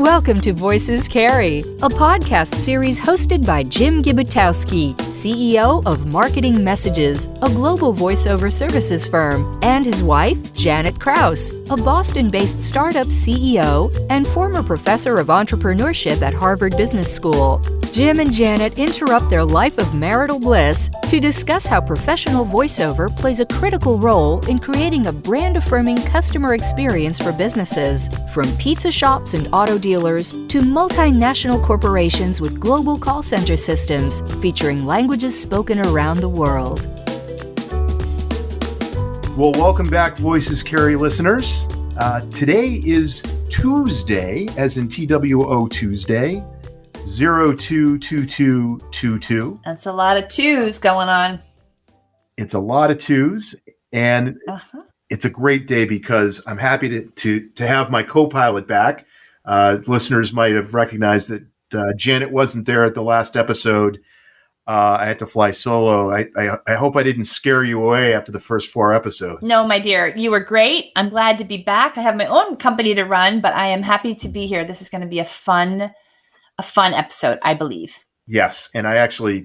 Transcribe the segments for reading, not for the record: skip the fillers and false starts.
Welcome to Voices Carry, a podcast series hosted by Jim Gibutowski, CEO of Marketing Messages, a global voiceover services firm, and his wife, Janet Krause, a Boston-based startup CEO and former professor of entrepreneurship at Harvard Business School. Jim and Janet interrupt their life of marital bliss to discuss how professional voiceover plays a critical role in creating a brand-affirming customer experience for businesses, from pizza shops and auto dealers to multinational corporations with global call center systems featuring languages spoken around the world. Well, welcome back, Voices Carry listeners. Today is Tuesday, as in TWO Tuesday, 022222. That's a lot of twos going on. It's a lot of twos, and it's a great day because I'm happy to have my co-pilot back. Listeners might have recognized that Janet wasn't there at the last episode. I had to fly solo. I hope I didn't scare you away after the first 4 episodes. No, my dear, you were great. I'm glad to be back. I have my own company to run, but I am happy to be here. This is going to be a fun episode, I believe. Yes, and I actually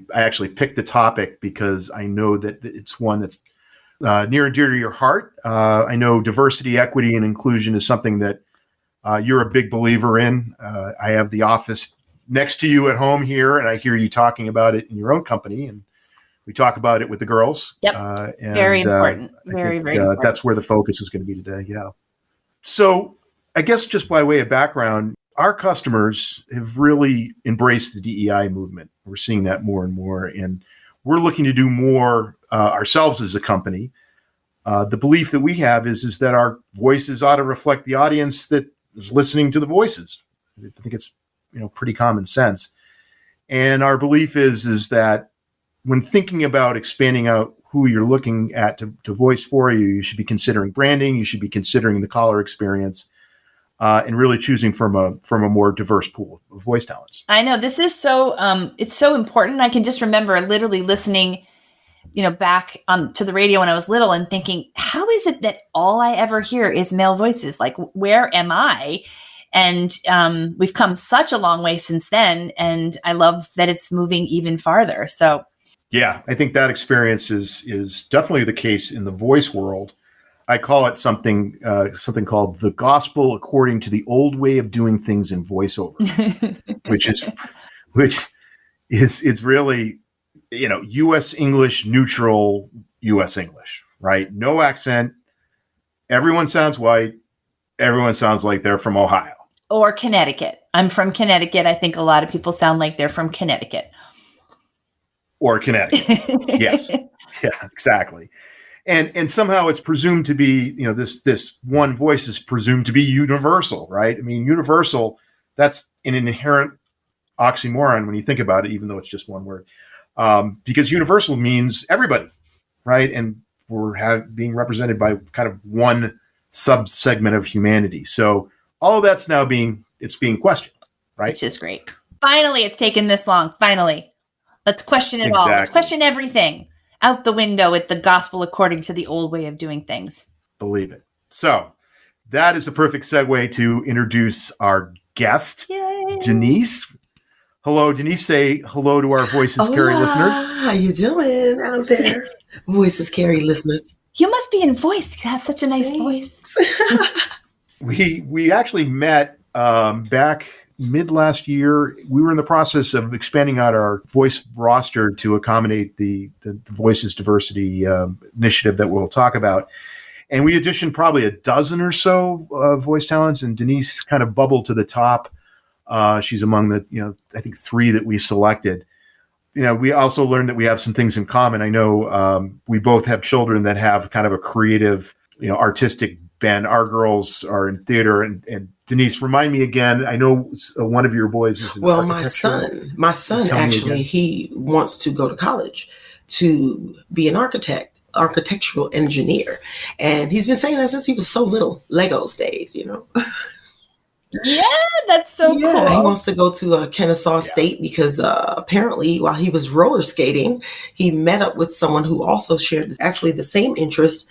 picked the topic because I know that it's one that's near and dear to your heart. I know diversity, equity, and inclusion is something that you're a big believer in. I have the office next to you at home here, and I hear you talking about it in your own company, and we talk about it with the girls. Yep, very important. Very important. That's where the focus is going to be today, yeah. So I guess just by way of background, our customers have really embraced the DEI movement. We're seeing that more and more, and we're looking to do more ourselves as a company. The belief that we have is that our voices ought to reflect the audience that is listening to the voices. I think it's pretty common sense. And our belief is that when thinking about expanding out who you're looking at to voice for you, you should be considering branding, you should be considering the caller experience, and really choosing from a more diverse pool of voice talents. I know this is so it's so important. I can just remember literally listening, back to the radio when I was little and thinking, how is it that all I ever hear is male voices? Like, where am I? And we've come such a long way since then, and I love that it's moving even farther. So, yeah, I think that experience is definitely the case in the voice world. I call it something called the gospel according to the old way of doing things in voiceover, which is really, U.S. English, neutral U.S. English, right? No accent. Everyone sounds white. Everyone sounds like they're from Ohio. Or Connecticut. I'm from Connecticut. I think a lot of people sound like they're from Connecticut. Or Connecticut. Yes. Yeah, exactly. And somehow it's presumed to be, this one voice is presumed to be universal, right? I mean, universal, that's an inherent oxymoron when you think about it, even though it's just one word. Because universal means everybody, right? And we're being represented by kind of one subsegment of humanity. So all of that's now being questioned, right? Which is great. Finally, it's taken this long. Finally. Let's question it all. Let's question everything. Out the window with the gospel according to the old way of doing things. Believe it. So that is a perfect segue to introduce our guest, Yay. Denise. Hello, Denise. Say hello to our Voices Carry listeners. How you doing out there, Voices Carry listeners? You must be in voice. You have such a nice voice. We actually met back mid last year. We were in the process of expanding out our voice roster to accommodate the Voices Diversity initiative that we'll talk about. And we auditioned probably a dozen or so voice talents, and Denise kind of bubbled to the top. She's among the, I think 3 that we selected. We also learned that we have some things in common. I know we both have children that have kind of a creative, artistic bent. Our girls are in theater, and Denise, remind me again. I know one of your boys is in architecture. my son actually, he wants to go to college to be an architectural engineer, and he's been saying that since he was so little. Legos days, Yeah, that's so cool. He wants to go to Kennesaw State because apparently while he was roller skating, he met up with someone who also shared actually the same interest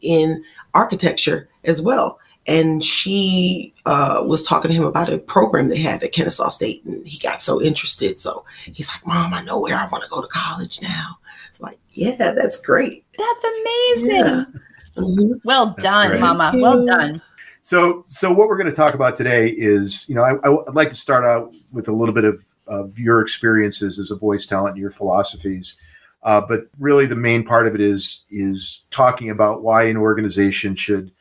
in architecture as well. and she was talking to him about a program they had at Kennesaw State, and he got so interested. So he's like, Mom, I know where I want to go to college now. It's like, yeah, that's great. That's amazing. Yeah. Mm-hmm. Well That's done, great. Mama. Thank Well you. done. So what we're going to talk about today is, I'd like to start out with a little bit of your experiences as a voice talent and your philosophies. But really the main part of it is talking about why an organization should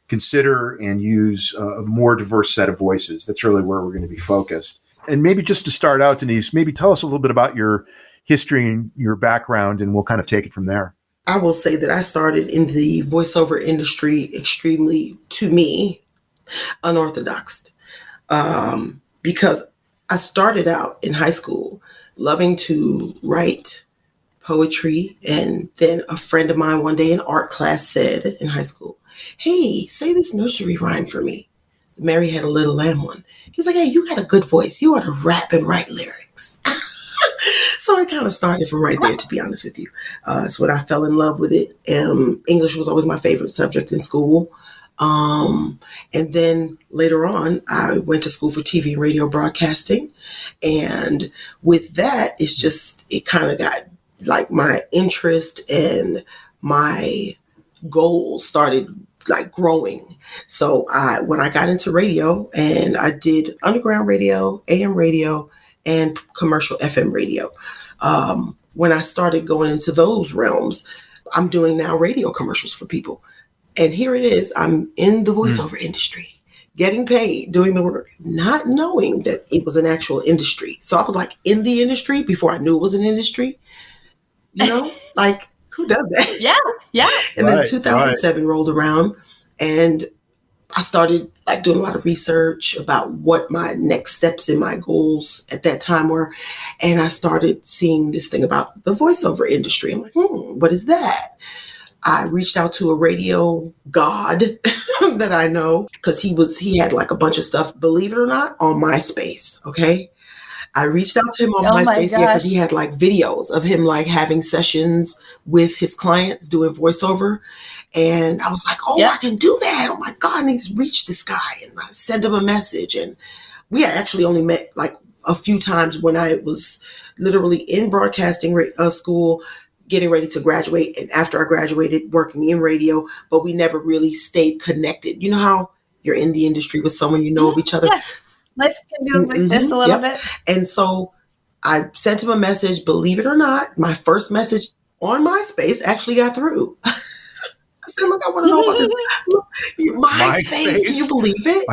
consider and use a more diverse set of voices. That's really where we're going to be focused. And maybe just to start out, Denise, maybe tell us a little bit about your history and your background, and we'll kind of take it from there. I will say that I started in the voiceover industry extremely, to me, unorthodox, because I started out in high school loving to write poetry. And then a friend of mine one day in art class said in high school, hey, say this nursery rhyme for me. Mary Had a Little Lamb one. He was like, hey, you got a good voice. You ought to rap and write lyrics. So I kind of started from right there, to be honest with you. It's when I fell in love with it. English was always my favorite subject in school. And then later on, I went to school for TV and radio broadcasting. And with that, it kind of got like my interest and my goals started like growing. So when I got into radio, and I did underground radio, AM radio, and commercial FM radio. When I started going into those realms, I'm doing now radio commercials for people. And here it is, I'm in the voiceover industry, getting paid, doing the work, not knowing that it was an actual industry. So I was like in the industry before I knew it was an industry. Like who does that? Yeah. And then 2007 rolled around, and I started like doing a lot of research about what my next steps in my goals at that time were. And I started seeing this thing about the voiceover industry. I'm like, what is that? I reached out to a radio god that I know, because he had like a bunch of stuff, believe it or not, on MySpace. Okay. I reached out to him on MySpace, because he had like videos of him like having sessions with his clients doing voiceover. And I was like, I can do that. Oh my God. And he's reached this guy, and I sent him a message. And we had actually only met like a few times when I was literally in broadcasting school, getting ready to graduate. And after I graduated, working in radio, but we never really stayed connected. You know how you're in the industry with someone, of each other. Yeah. Life can do like this a little bit. And so I sent him a message. Believe it or not, my first message on MySpace actually got through. I said, look, I want to know about this. MySpace, can you believe it?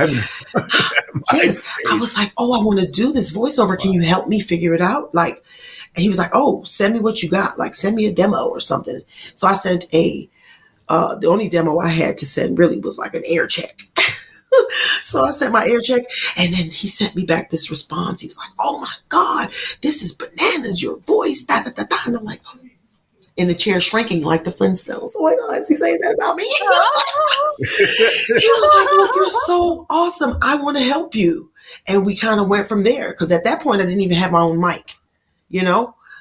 Yes. I was like, I want to do this voiceover. Can you help me figure it out? Like, and he was like, send me what you got. Like, send me a demo or something. So I sent the only demo I had to send really was like an air check. So I sent my air check, and then he sent me back this response. He was like, oh my God, this is bananas, your voice, da da da da. And I'm like, in the chair shrinking like the Flintstones. Oh my God, is he saying that about me? He was like, look, you're so awesome. I want to help you. And we kind of went from there, because at that point I didn't even have my own mic,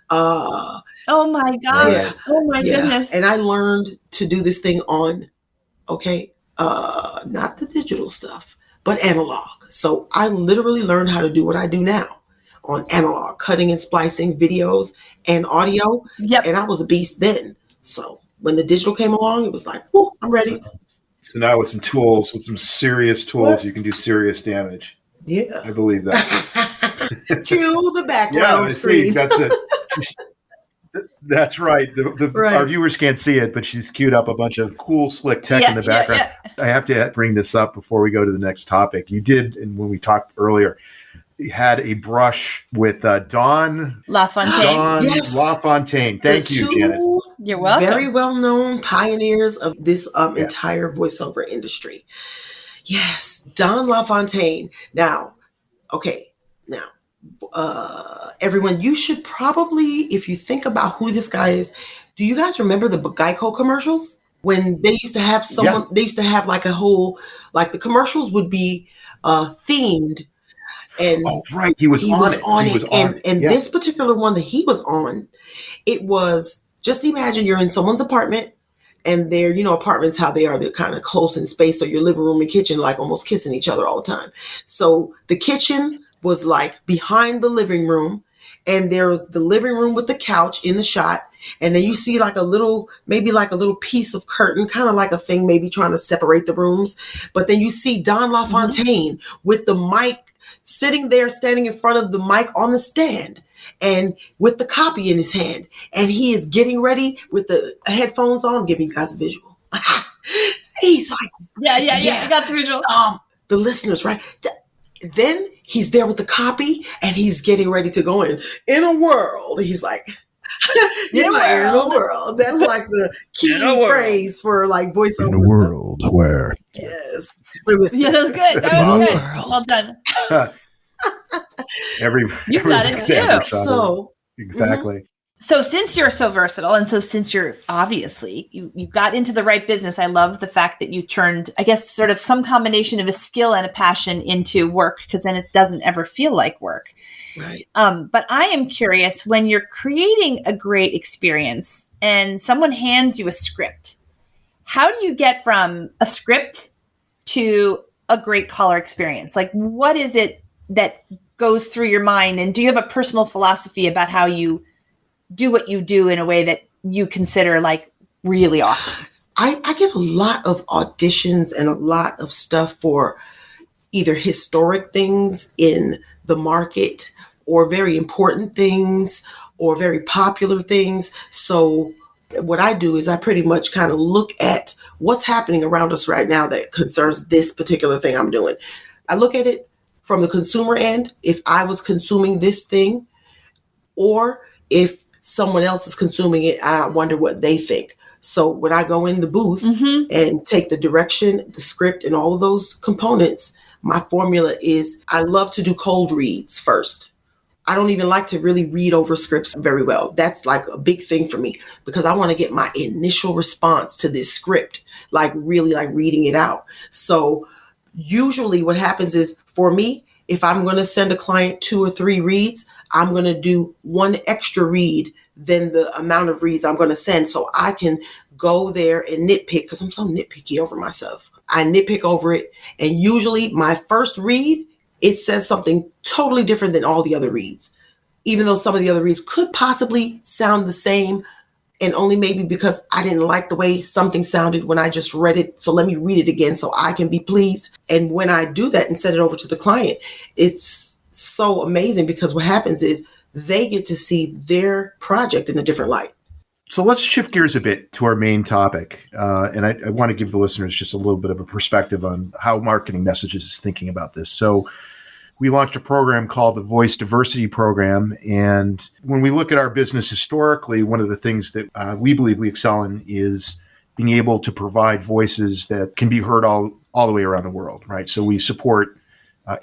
Oh my God. Yeah. Oh my goodness. And I learned to do this thing on, not the digital stuff, but analog. So I literally learned how to do what I do now on analog, cutting and splicing videos and audio. Yep. And I was a beast then. So when the digital came along, it was like, oh, I'm ready. So now with some serious tools, you can do serious damage. Yeah. I believe that. Cue the background screen. That's it. That's right. Right. Our viewers can't see it, but she's queued up a bunch of cool, slick tech in the background. I have to bring this up before we go to the next topic. You did, and when we talked earlier, you had a brush with Dawn LaFontaine. Yes. LaFontaine. Thank you, Janet. You're welcome. Very well-known pioneers of this entire voiceover industry. Yes, Dawn LaFontaine. Now, everyone, you should probably, if you think about who this guy is, do you guys remember the Geico commercials? When they used to have someone, they used to have like a whole, like the commercials would be themed. And right, he was on it. And this particular one that he was on, it was, just imagine you're in someone's apartment, And they're, apartments, how they are, they're kind of close in space. So your living room and kitchen, like almost kissing each other all the time. So the kitchen was like behind the living room, and there was the living room with the couch in the shot. And then you see like maybe like a little piece of curtain, kind of like a thing, maybe trying to separate the rooms. But then you see Don LaFontaine with the mic sitting there, standing in front of the mic on the stand and with the copy in his hand. And he is getting ready with the headphones on, giving you guys a visual. He's like, yeah. I got the visual. The listeners, right? Then he's there with the copy and he's getting ready to go in a world. He's like, in a world. That's like the key phrase for like voiceover. In a world where. Yes. Yeah, that was good. That was good. Well done. You got it too. So exactly. So since you're so versatile, and so since you're obviously you got into the right business, I love the fact that you turned, I guess, sort of some combination of a skill and a passion into work, because then it doesn't ever feel like work. Right. But I am curious, when you're creating a great experience and someone hands you a script, how do you get from a script to a great caller experience? Like, what is it that goes through your mind? And do you have a personal philosophy about how you do what you do in a way that you consider like really awesome? I get a lot of auditions and a lot of stuff for either historic things in the market or very important things or very popular things. So what I do is I pretty much kind of look at what's happening around us right now that concerns this particular thing I'm doing. I look at it from the consumer end, if I was consuming this thing, or if someone else is consuming it, I wonder what they think. So when I go in the booth and take the direction, the script, and all of those components, my formula is I love to do cold reads first. I don't even like to really read over scripts very well. That's like a big thing for me because I want to get my initial response to this script, like really like reading it out. So usually what happens is, for me, if I'm going to send a client 2 or 3 reads, I'm going to do 1 extra read than the amount of reads I'm going to send, so I can go there and nitpick, because I'm so nitpicky over myself. I nitpick over it, and usually my first read, it says something totally different than all the other reads, even though some of the other reads could possibly sound the same, and only maybe because I didn't like the way something sounded when I just read it. So let me read it again so I can be pleased. And when I do that and send it over to the client, it's so amazing because what happens is they get to see their project in a different light. So let's shift gears a bit to our main topic. And I want to give the listeners just a little bit of a perspective on how Marketing Messages is thinking about this. So we launched a program called the Voice Diversity Program. And when we look at our business historically, one of the things that we believe we excel in is being able to provide voices that can be heard all the way around the world, right? So we support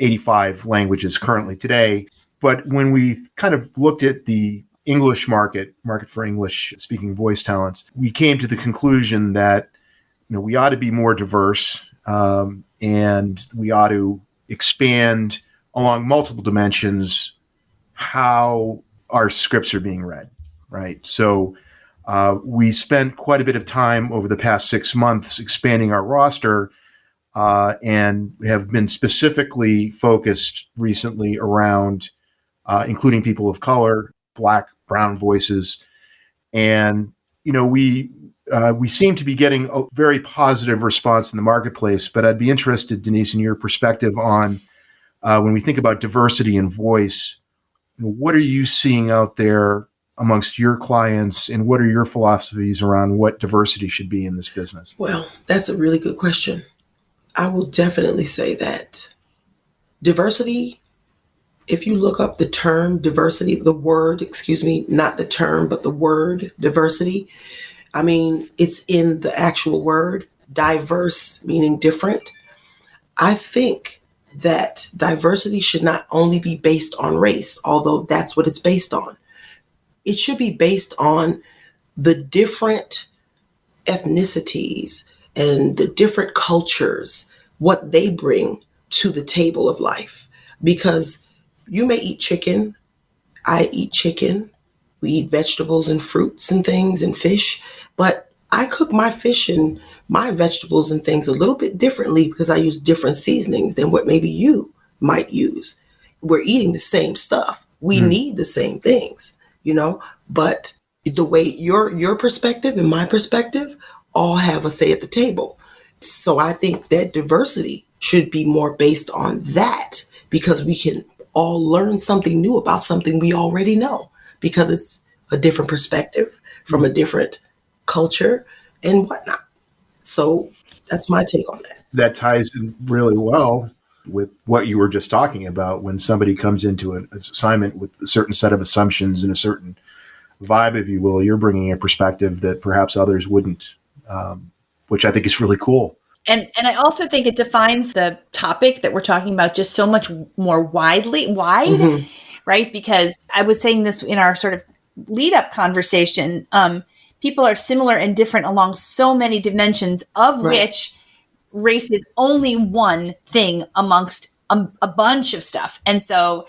85 languages currently today. But when we kind of looked at the English market for English speaking voice talents, we came to the conclusion that we ought to be more diverse and we ought to expand along multiple dimensions how our scripts are being read, right? So we spent quite a bit of time over the past 6 months expanding our roster and have been specifically focused recently around including people of color, Black, brown voices. And, we seem to be getting a very positive response in the marketplace, but I'd be interested, Denise, in your perspective on when we think about diversity in voice, what are you seeing out there amongst your clients, and what are your philosophies around what diversity should be in this business? Well, that's a really good question. I will definitely say that diversity, if you look up the term diversity, the word, not the term, but the word diversity, I mean, it's in the actual word, diverse, meaning different. I think that diversity should not only be based on race, although that's what it's based on. It should be based on the different ethnicities and the different cultures, what they bring to the table of life. Because you may eat chicken, I eat chicken, we eat vegetables and fruits and things and fish, but I cook my fish and my vegetables and things a little bit differently because I use different seasonings than what maybe you might use. We're eating the same stuff. We need the same things, but the way your perspective and my perspective all have a say at the table. So I think that diversity should be more based on that, because we can all learn something new about something we already know, because it's a different perspective from a different culture and whatnot. So that's my take on that. That ties in really well with what you were just talking about. When somebody comes into an assignment with a certain set of assumptions and a certain vibe, if you will, you're bringing a perspective that perhaps others wouldn't, which I think is really cool. And I also think it defines the topic that we're talking about just so much more wide, right? Because I was saying this in our sort of lead up conversation. People are similar and different along so many dimensions, of which race is only one thing amongst a bunch of stuff. And so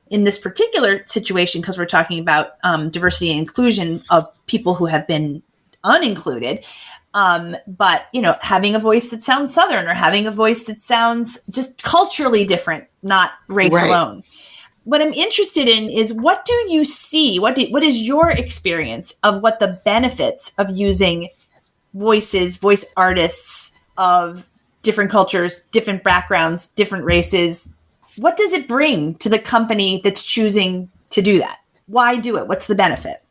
in this particular situation, because we're talking about diversity and inclusion of people who have been unincluded, but having a voice that sounds Southern, or having a voice that sounds just culturally different, not race alone. What I'm interested in is, what do you see? What is your experience of what the benefits of using voice artists of different cultures, different backgrounds, different races? What does it bring to the company that's choosing to do that? Why do it? What's the benefit?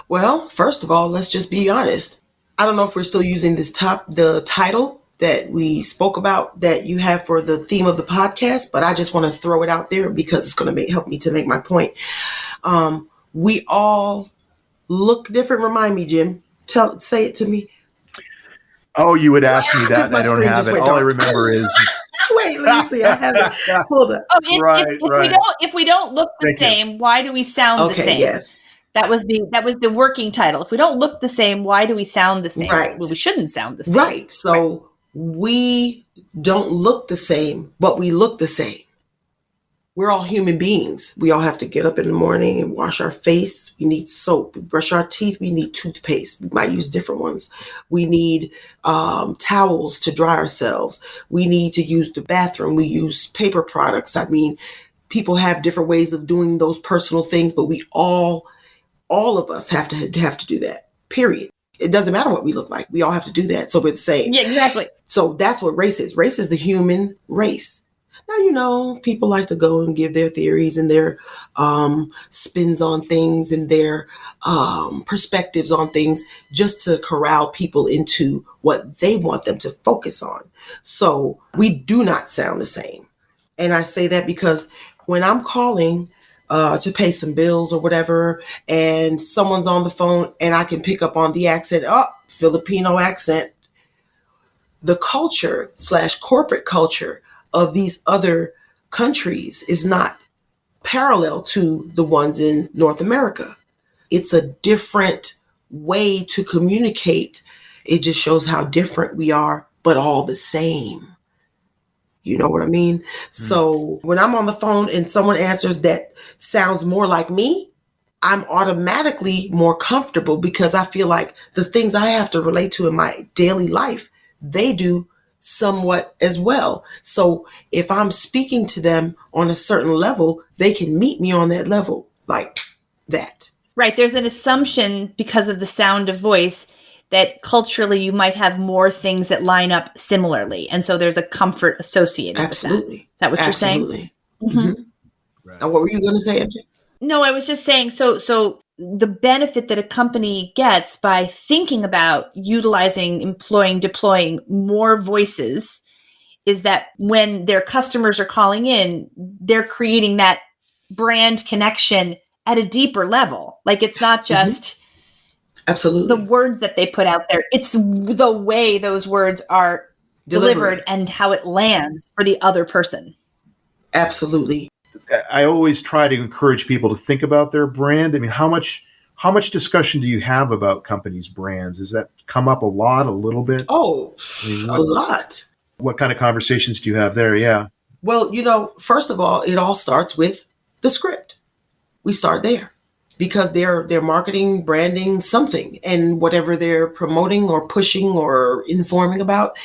Well, first of all, let's just be honest. I don't know if we're still using the title that we spoke about that you have for the theme of the podcast, but I just want to throw it out there because it's going to help me to make my point. We all look different. Remind me, Jim. Say it to me. Oh, you would ask me that. I don't have it. All I dark. remember is. Wait, let me see. I have it pulled up. If we don't look the same, why do we sound the same? Yes. That was the working title. If we don't look the same, why do we sound the same? Right. Well, we shouldn't sound the same. Right. So we don't look the same, but we look the same. We're all human beings. We all have to get up in the morning and wash our face. We need soap. We brush our teeth. We need toothpaste. We might use different ones. We need towels to dry ourselves. We need to use the bathroom. We use paper products. I mean, people have different ways of doing those personal things, but we all of us have to do that, period. It doesn't matter what we look like. We all have to do that. So we're the same. Yeah, exactly. So that's what race is. Race is the human race. Now, people like to go and give their theories and their spins on things and their perspectives on things just to corral people into what they want them to focus on. So we do not sound the same. And I say that because when I'm calling to pay some bills or whatever, and someone's on the phone and I can pick up on the accent, Filipino accent, the culture / corporate culture of these other countries is not parallel to the ones in North America. It's a different way to communicate. It just shows how different we are, but all the same. You know what I mean? So when I'm on the phone and someone answers that sounds more like me, I'm automatically more comfortable because I feel like the things I have to relate to in my daily life, they do somewhat as well. So if I'm speaking to them on a certain level, they can meet me on that level like that. Right. There's an assumption because of the sound of voice that culturally you might have more things that line up similarly. And so there's a comfort associated with that. Is that what you're saying? Absolutely. Mm-hmm. Right. Now, what were you going to say, MJ? No, I was just saying, so the benefit that a company gets by thinking about utilizing, employing, deploying more voices is that when their customers are calling in, they're creating that brand connection at a deeper level. Like, it's not just absolutely the words that they put out there. It's the way those words are delivered and how it lands for the other person. Absolutely. I always try to encourage people to think about their brand. I mean, how much discussion do you have about companies' brands? Does that come up a lot, a little bit? Oh, a lot. What kind of conversations do you have there? Yeah. Well, first of all, it all starts with the script. We start there. because they're marketing, branding something, and whatever they're promoting or pushing or informing about,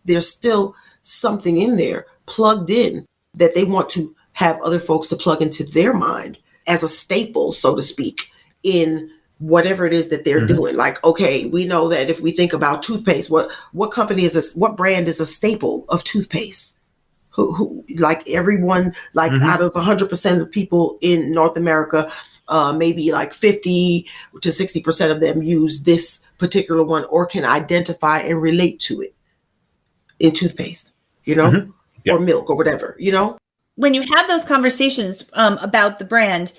there's still something in there plugged in that they want to have other folks to plug into their mind as a staple, so to speak, in whatever it is that they're doing. Like, okay, we know that if we think about toothpaste, what company what brand is a staple of toothpaste? Who like everyone, like out of 100% of people in North America, maybe like 50 to 60% of them use this particular one or can identify and relate to it in toothpaste, Yeah. or milk or whatever, When you have those conversations about the brand,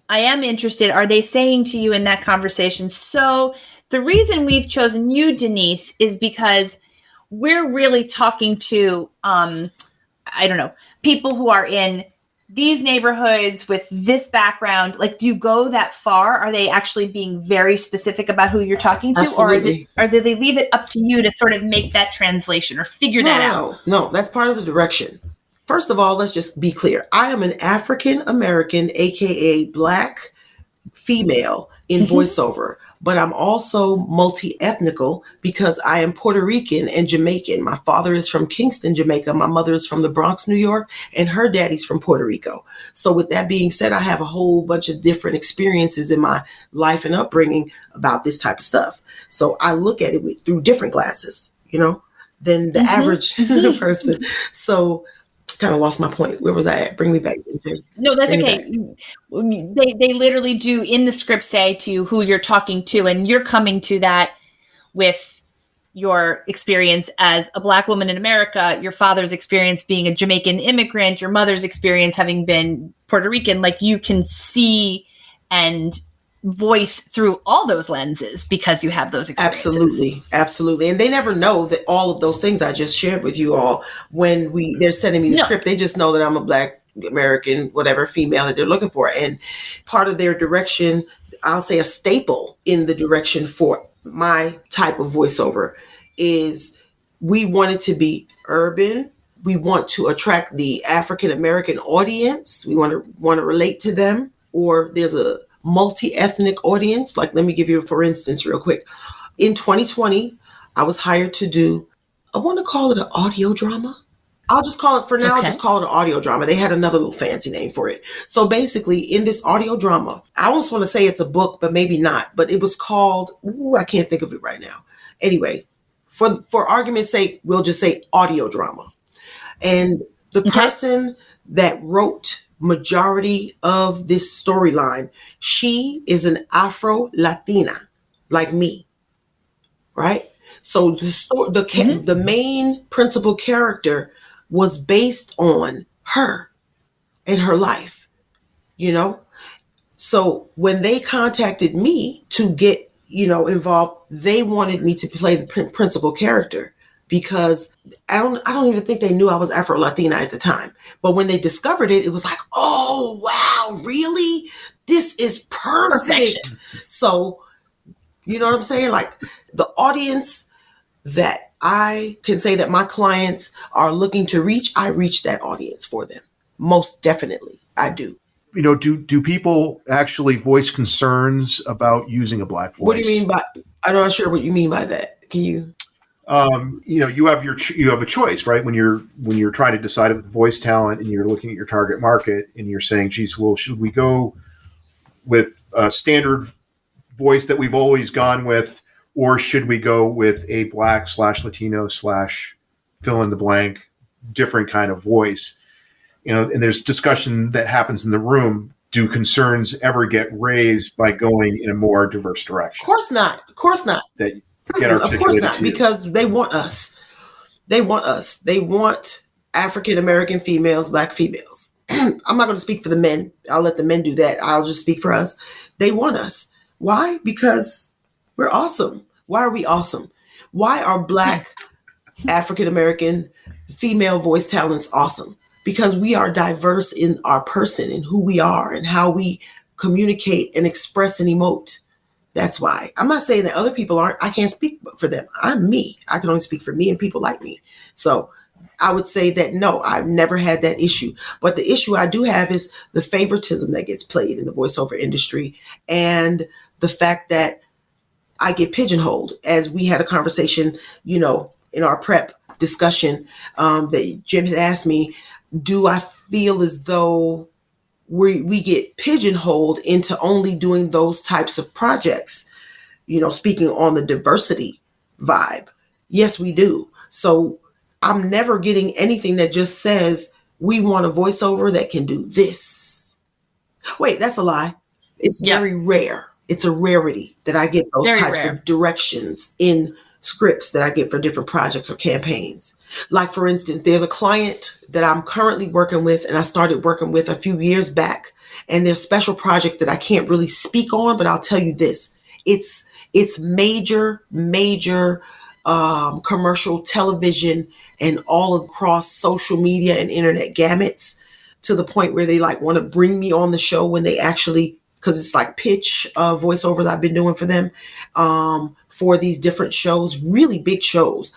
I am interested. Are they saying to you in that conversation, so the reason we've chosen you, Denise, is because we're really talking to, I don't know, people who are in these neighborhoods with this background? Like, do you go that far? Are they actually being very specific about who you're talking to? Absolutely. Or do they leave it up to you to sort of make that translation or figure that out? No, that's part of the direction. First of all, let's just be clear. I am an African American, AKA Black female in voiceover, but I'm also multi-ethnical because I am Puerto Rican and Jamaican. My father is from Kingston, Jamaica. My mother is from the Bronx, New York, and her daddy's from Puerto Rico. So with that being said, I have a whole bunch of different experiences in my life and upbringing about this type of stuff. So I look at it through different glasses, than the average person. So kind of lost my point. Where was I at? Bring me back. No, that's okay. They literally do in the script say to you who you're talking to, and you're coming to that with your experience as a Black woman in America, your father's experience being a Jamaican immigrant, your mother's experience having been Puerto Rican. Like, you can see and voice through all those lenses because you have those experiences. Absolutely. And they never know that all of those things I just shared with you all when they're sending me the script. They just know that I'm a Black American, whatever, female that they're looking for. And part of their direction, I'll say a staple in the direction for my type of voiceover, is we want it to be urban. We want to attract the African American audience. We want to relate to them. Or there's a multi-ethnic audience. Like, let me give you, for instance, real quick. In 2020, I was hired to do, I want to call it an audio drama. I'll just call it, for now, just call it an audio drama. They had another little fancy name for it. So basically, in this audio drama, I almost want to say it's a book, but maybe not. But it was called, I can't think of it right now. Anyway, for argument's sake, we'll just say audio drama. And the person that wrote majority of this storyline, she is an Afro-Latina like me, right? So the main principal character was based on her and her life, So when they contacted me to get, involved, they wanted me to play the principal character. Because I don't even think they knew I was Afro-Latina at the time. But when they discovered it, it was like, oh, wow, really? This is perfect. Perfection. So, you know what I'm saying? Like, the audience that I can say that my clients are looking to reach, I reach that audience for them. Most definitely, I do. Do people actually voice concerns about using a Black voice? What do you mean by, I'm not sure what you mean by that. Can you... you have a choice, right? When you're trying to decide with voice talent and you're looking at your target market and you're saying, geez, well, should we go with a standard voice that we've always gone with, or should we go with a Black /Latino / fill in the blank, different kind of voice? And there's discussion that happens in the room. Do concerns ever get raised by going in a more diverse direction? Of course not. That get articulated. Of course not, because they want us. They want African American females, Black females. I'm not going to speak for the men. I'll let the men do that. I'll just speak for us. They want us. Why? Because we're awesome. Why are we awesome? Why are Black African American female voice talents awesome? Because we are diverse in our person and who we are and how we communicate and express and emote. That's why. I'm not saying that other people aren't. I can't speak for them. I'm me. I can only speak for me and people like me. So I would say that no, I've never had that issue. But the issue I do have is the favoritism that gets played in the voiceover industry, and the fact that I get pigeonholed. As we had a conversation, in our prep discussion, that Jim had asked me, do I feel as though we get pigeonholed into only doing those types of projects? Speaking on the diversity vibe. Yes, we do. So I'm never getting anything that just says we want a voiceover that can do this. Wait, that's a lie. It's very rare. It's a rarity that I get those types of directions in scripts that I get for different projects or campaigns. Like, for instance, there's a client that I'm currently working with, and I started working with a few years back. And there's special projects that I can't really speak on, but I'll tell you this. It's major commercial television and all across social media and internet gamuts, to the point where they want to bring me on the show when they actually, because it's like pitch voiceover that I've been doing for them for these different shows, really big shows.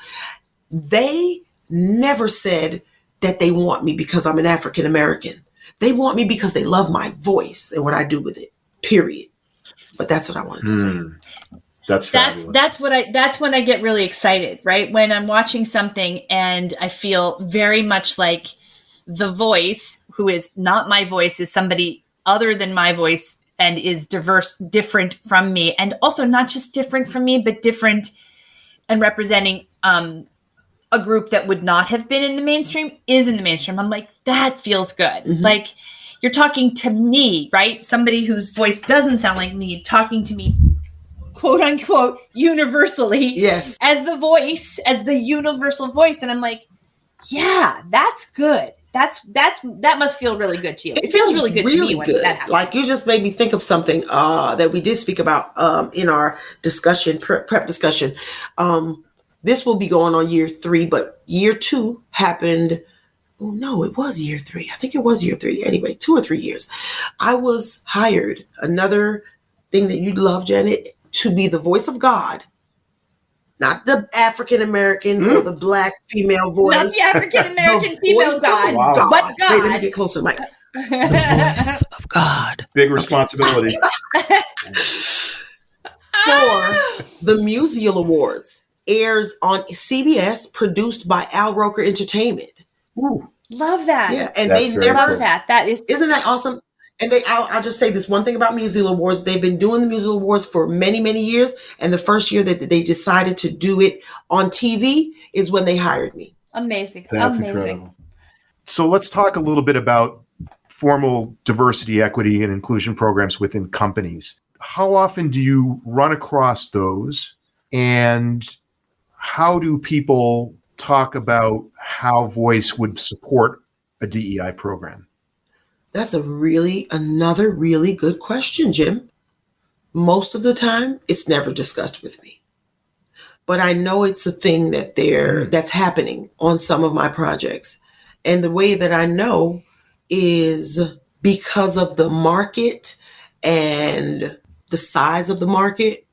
They never said that they want me because I'm an African American. They want me because they love my voice and what I do with it, period. But that's what I wanted to say. That's fabulous. That's when I get really excited, right? When I'm watching something and I feel very much like the voice, who is not my voice, is somebody other than my voice and is different from me. And also not just different from me, but different and representing a group that would not have been in the mainstream is in the mainstream. I'm like, that feels good. Mm-hmm. Like, you're talking to me, right? Somebody whose voice doesn't sound like me, talking to me, quote unquote, universally, yes, as the voice, as the universal voice. And I'm like, yeah, that's good. That must feel really good to you. It feels really good to me when that happens. Like, you just made me think of something that we did speak about in our discussion, prep discussion. This will be going on year 3, but year 2 happened. Oh, no, it was year 3. I think it was year 3. Anyway, 2 or 3 years. I was hired, another thing that you'd love, Janet, to be the voice of God. Not the African American or the Black female voice. Not the African American female God, but God. Wait, let me get closer, Mike. The voice of God. Big responsibility. For the Musial Awards, airs on CBS, produced by Al Roker Entertainment. Ooh. Love that. Yeah, and That's they never love that. That is, isn't that awesome? And I'll just say this one thing about Musial Awards. They've been doing the Musial Awards for many, many years. And the first year that they decided to do it on TV is when they hired me. Amazing. That's amazing. Incredible. So let's talk a little bit about formal diversity, equity, and inclusion programs within companies. How often do you run across those? And how do people talk about how Voice would support a DEI program? That's another really good question, Jim. Most of the time, it's never discussed with me. But I know it's a thing that's happening on some of my projects. And the way that I know is because of the market and the size of the market,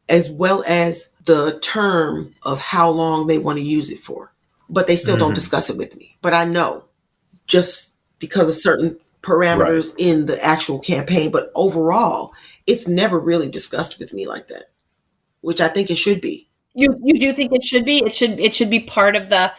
as well as the term of how long they want to use it for. But they still don't discuss it with me. But I know, just because of certain parameters in the actual campaign. But overall, it's never really discussed with me like that, which I think it should be. You do think it should be? It should be part of the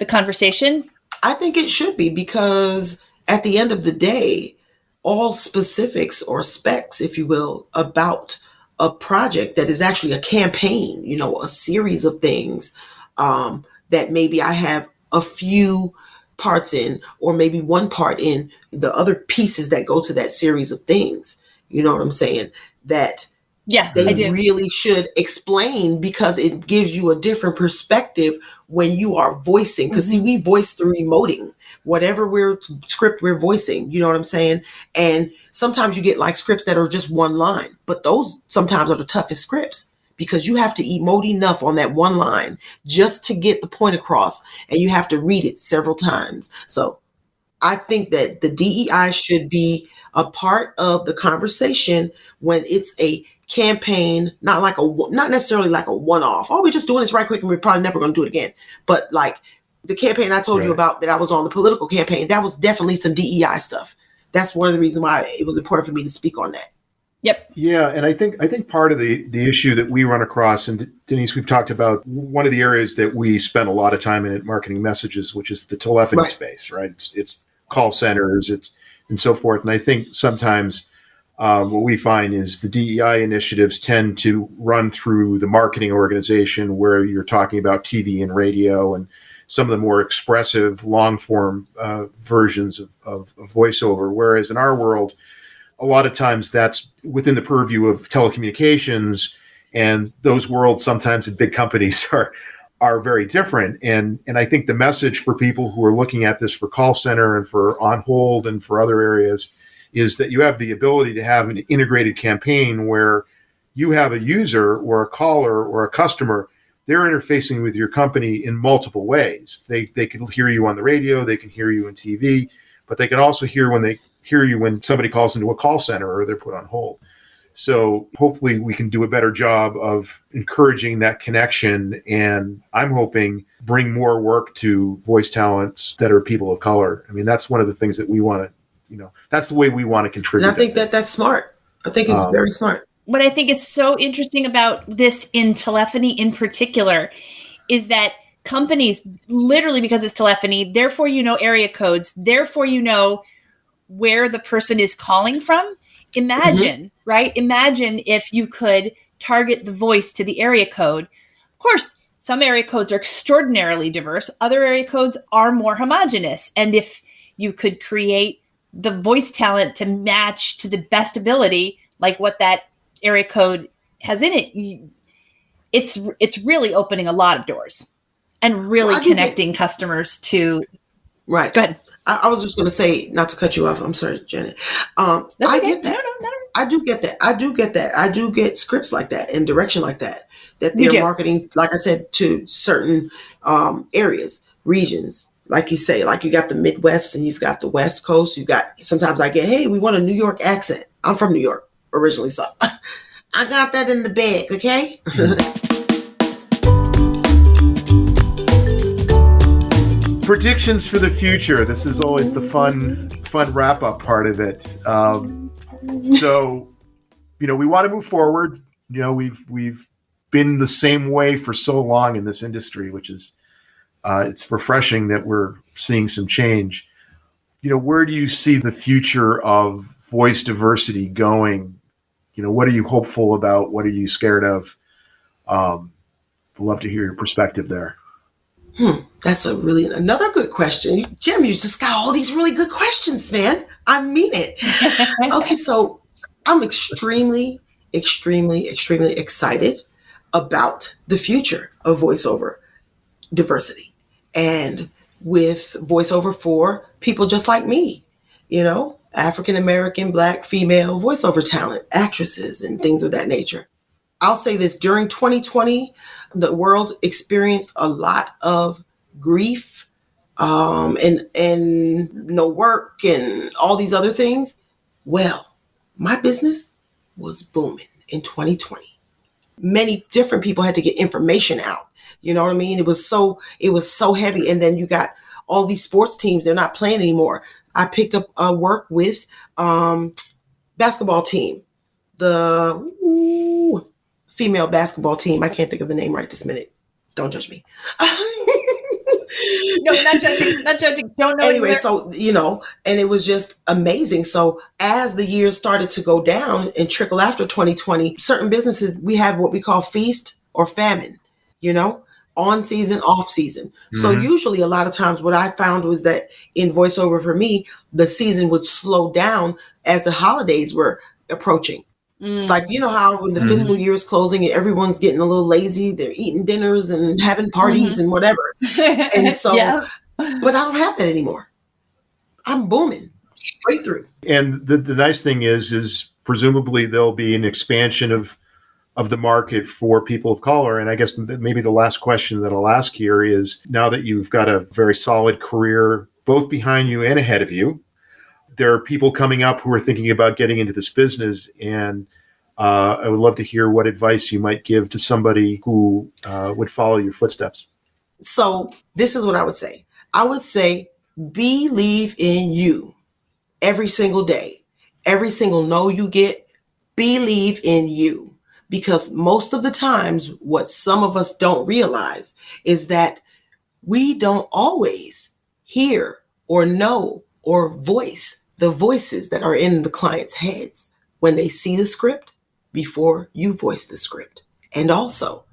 conversation? I think it should be, because at the end of the day, all specifics or specs, if you will, about a project that is actually a campaign, a series of things that maybe I have a few parts in, or maybe one part in, the other pieces that go to that series of things. You know what I'm saying? That they really should explain, because it gives you a different perspective when you are voicing. Because see, we voice through emoting, whatever script we're voicing, you know what I'm saying? And sometimes you get like scripts that are just one line, but those sometimes are the toughest scripts, because you have to emote enough on that one line just to get the point across, and you have to read it several times. So I think that the DEI should be a part of the conversation when it's a campaign, not necessarily like a one-off. Oh, we're just doing this right quick and we're probably never going to do it again. But like The campaign I told you about that I was on, the political campaign, that was definitely some DEI stuff. That's one of the reasons why it was important for me to speak on that. Yep. Yeah, and I think part of the issue that we run across, and Denise, we've talked about one of the areas that we spend a lot of time in at Marketing Messages, which is the telephony space, right? It's call centers, and so forth. And I think sometimes what we find is the DEI initiatives tend to run through the marketing organization, where you're talking about TV and radio and some of the more expressive long form versions of voiceover. Whereas in our world, a lot of times that's within the purview of telecommunications, and those worlds sometimes in big companies are very different. And I think the message for people who are looking at this for call center and for on hold and for other areas is that you have the ability to have an integrated campaign where you have a user or a caller or a customer. They're interfacing with your company in multiple ways. They can hear you on the radio, they can hear you on TV, but they can also hear you when somebody calls into a call center or they're put on hold. So hopefully we can do a better job of encouraging that connection, and I'm hoping bring more work to voice talents that are people of color. I mean, that's one of the things that we want to, that's the way we want to contribute. And I think that's smart. I think it's very smart. What I think is so interesting about this in telephony in particular is that companies, literally because it's telephony, therefore you know area codes, therefore you know where the person is calling from. Imagine, right? Imagine if you could target the voice to the area code. Of course, some area codes are extraordinarily diverse. Other area codes are more homogenous. And if you could create the voice talent to match to the best ability, like what that area code has in it, it's really opening a lot of doors and really connecting customers to. Right. Go ahead. I was just going to say, not to cut you off. I'm sorry, Janet. I get that. No. I do get that. I do get scripts like that and direction like that they're marketing, like I said, to certain areas, regions. Like you say, like you got the Midwest and you've got the West Coast. Sometimes I get, hey, we want a New York accent. I'm from New York originally, so I got that in the bag. Okay. Predictions for the future. This is always the fun wrap up part of it. So, we want to move forward. We've been the same way for so long in this industry, which is it's refreshing that we're seeing some change. Where do you see the future of voice diversity going? What are you hopeful about? What are you scared of? I'd love to hear your perspective there. That's another good question. Jim, you just got all these really good questions, man. I mean it. Okay, so I'm extremely, extremely, extremely excited about the future of voiceover diversity and with voiceover for people just like me, African-American, Black, female voiceover talent, actresses, and things of that nature. I'll say this, during 2020, the world experienced a lot of grief and no work and all these other things. Well, my business was booming in 2020. Many different people had to get information out. You know what I mean? It was so heavy. And then you got all these sports teams, they're not playing anymore. I picked up work with basketball team, the female basketball team. I can't think of the name right this minute. Don't judge me. No, not judging. Don't know. Anyway, so, and it was just amazing. So as the years started to go down and trickle after 2020, certain businesses, we have what we call feast or famine, on season, off season. Mm-hmm. So usually a lot of times what I found was that in voiceover for me, the season would slow down as the holidays were approaching. It's like, how when the fiscal year is closing and everyone's getting a little lazy, they're eating dinners and having parties and whatever. And so, but I don't have that anymore. I'm booming straight through. And the nice thing is presumably there'll be an expansion of the market for people of color. And I guess maybe the last question that I'll ask here is, now that you've got a very solid career, both behind you and ahead of you, there are people coming up who are thinking about getting into this business, and I would love to hear what advice you might give to somebody who would follow your footsteps. So this is what I would say. I would say, believe in you every single day. Every single no you get, believe in you. Because most of the times, what some of us don't realize is that we don't always hear or know or voice the voices that are in the client's heads when they see the script before you voice the script. And also,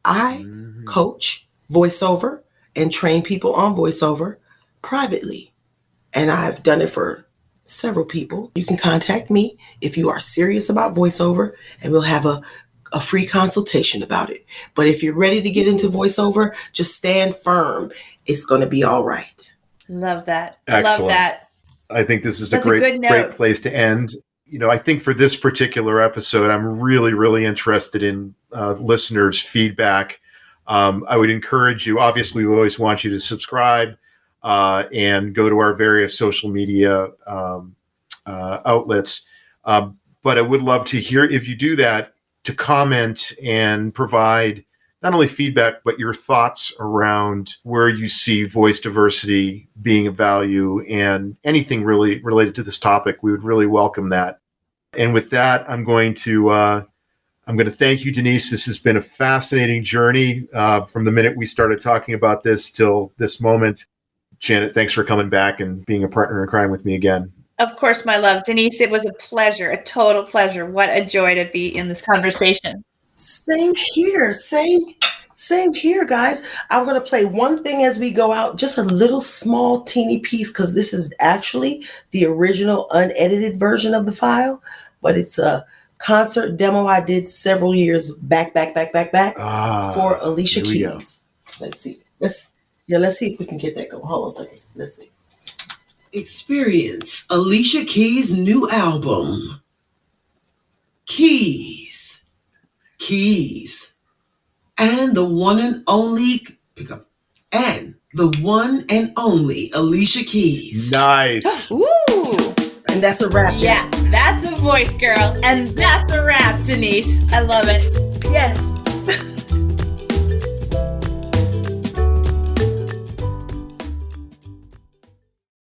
I coach voiceover and train people on voiceover privately. And I've done it for several people. You can contact me if you are serious about voiceover, and we'll have a free consultation about it. But if you're ready to get into voiceover, just stand firm. It's going to be all right. Love that. Excellent. Love that. I think this is That's a a great, good note. great place to end. I think for this particular episode, I'm really, really interested in listeners' feedback. I would encourage you, obviously, we always want you to subscribe and go to our various social media outlets. But I would love to hear, if you do that, to comment and provide not only feedback, but your thoughts around where you see voice diversity being of value and anything really related to this topic. We would really welcome that. And with that, I'm going to thank you, Denise. This has been a fascinating journey from the minute we started talking about this till this moment. Janet, thanks for coming back and being a partner in crime with me again. Of course, my love. Denise, it was a pleasure, a total pleasure. What a joy to be in this conversation. Same here. Same here, guys. I'm going to play one thing as we go out, just a little small teeny piece, because this is actually the original unedited version of the file, but it's a concert demo I did several years back for Alicia Keys. Let's see. Let's see if we can get that going. Hold on a second. Let's see. Experience Alicia Keys' new album, Keys, and the one and only Alicia Keys. Nice. Ooh. And that's a wrap, Jen. Yeah, that's a voice, girl. And that's a wrap, Denise. I love it.